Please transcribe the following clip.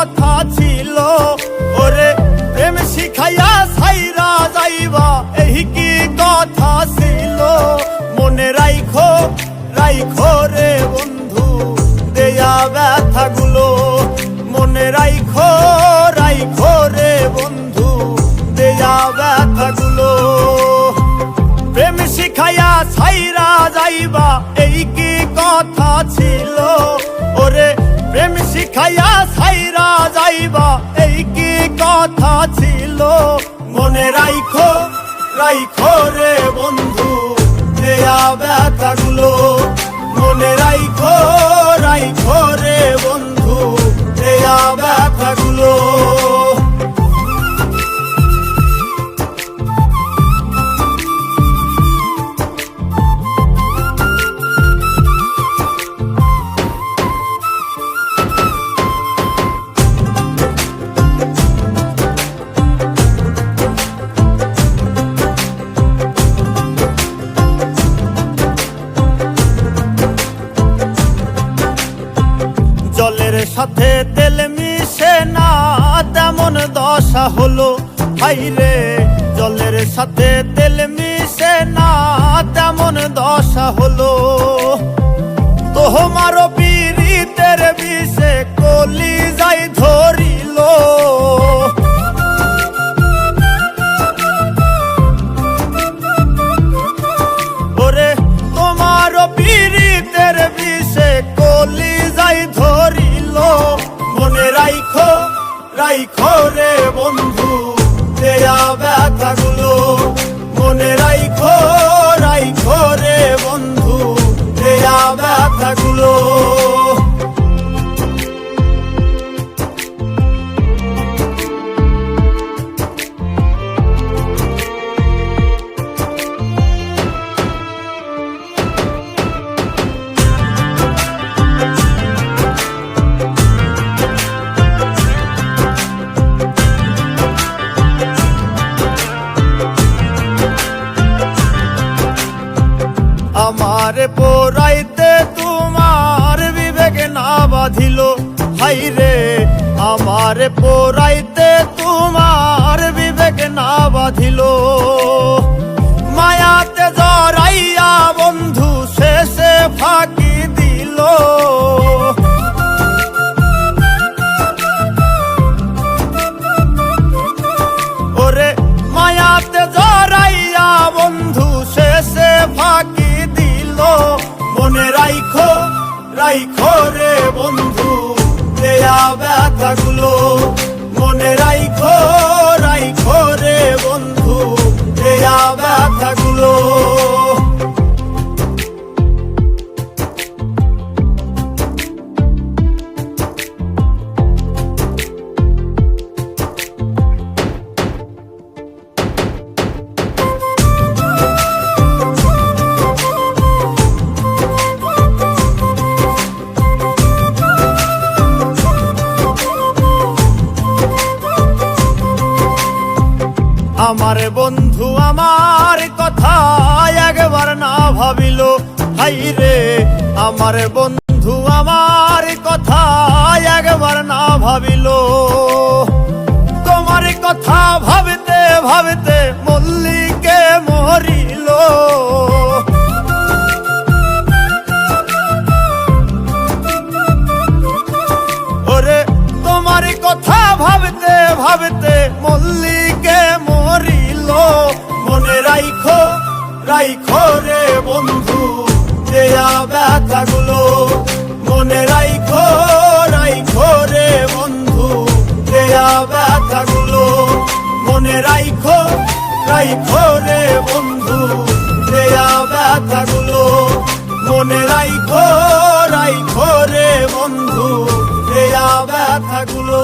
কথা ছিল, ওরে প্রেম শিখাইয়া ছাইরা যাইবা এই কি কথা ছিল। মনে রাইখো রাইখো রে বন্ধু দেয়া ব্যথাগুলো, মনে রাইখো রাইখো রে বন্ধু দেয়া ব্যথাগুলো। প্রেম শিখাইয়া ছাইরা যাইবা এই কি কথা ছিল, ওরে প্রেম শিখাইয়া ছাইরা যাইবা এই কি কথা ছিল। মনে রাইখো রাইখো রে বন্ধু দেয়া ব্যথাগুলো, মনে রাইখো রাইখো রে বন্ধু দেয়া ব্যথাগুলো। জলের সাথে তেল মিশে না তেমন দশা হলো, হাইরে জলের সাথে তেল মিশে না তেমন দশা হলো। তোমারও পীড়িতের বিষে কলিজায় ধরিল, ওরে তোমারও পীড়িতের বিষে কলিজায় ধরিল। মনে রাইখো রাইখো রে বন্ধু দেয়া ব্যথাগুলো, মনে রাইখো রাইখো রে বন্ধু দেয়া ব্যথাগুলো। আমারে পোড়াইতে তোমার বিবেক না বাঁধিল, হাইরে আমারে পোড়াইতে তোমার বিবেক না বাঁধিল। মায়াতে জড়াইয়া বন্ধু শেষে ফাঁকি দিল, ওরে মায়াতে জড়াইয়া বন্ধু শেষে ফাঁকি দিল। মনে রাইখো রাইখো রে বন্ধু দেয়া ব্যথাগুলো, মনে রাইখো রাইখো রে বন্ধু দেয়া ব্যথাগুলো। আমার বন্ধু আমার কথা একবার না ভাবিল, হাইরে আমার বন্ধু আমার কথা একবার না ভাবিল। তোমার কথা ভাবতে ভাবতে মল্লিকে মরিল, ওরে তোমার কথা ভাবতে ভাবতে মল্লিকে মরিল। মনে রাইখো রাইখো রে বন্ধু দেয়া ব্যথাগুলো, মনে রাইখো রাইখো রে বন্ধু দেয়া ব্যথাগুলো। মনে রাইখো রাইখো রে বন্ধু দেয়া ব্যথাগুলো, মনে রাইখো রাইখো রে বন্ধু দেয়া ব্যথাগুলো।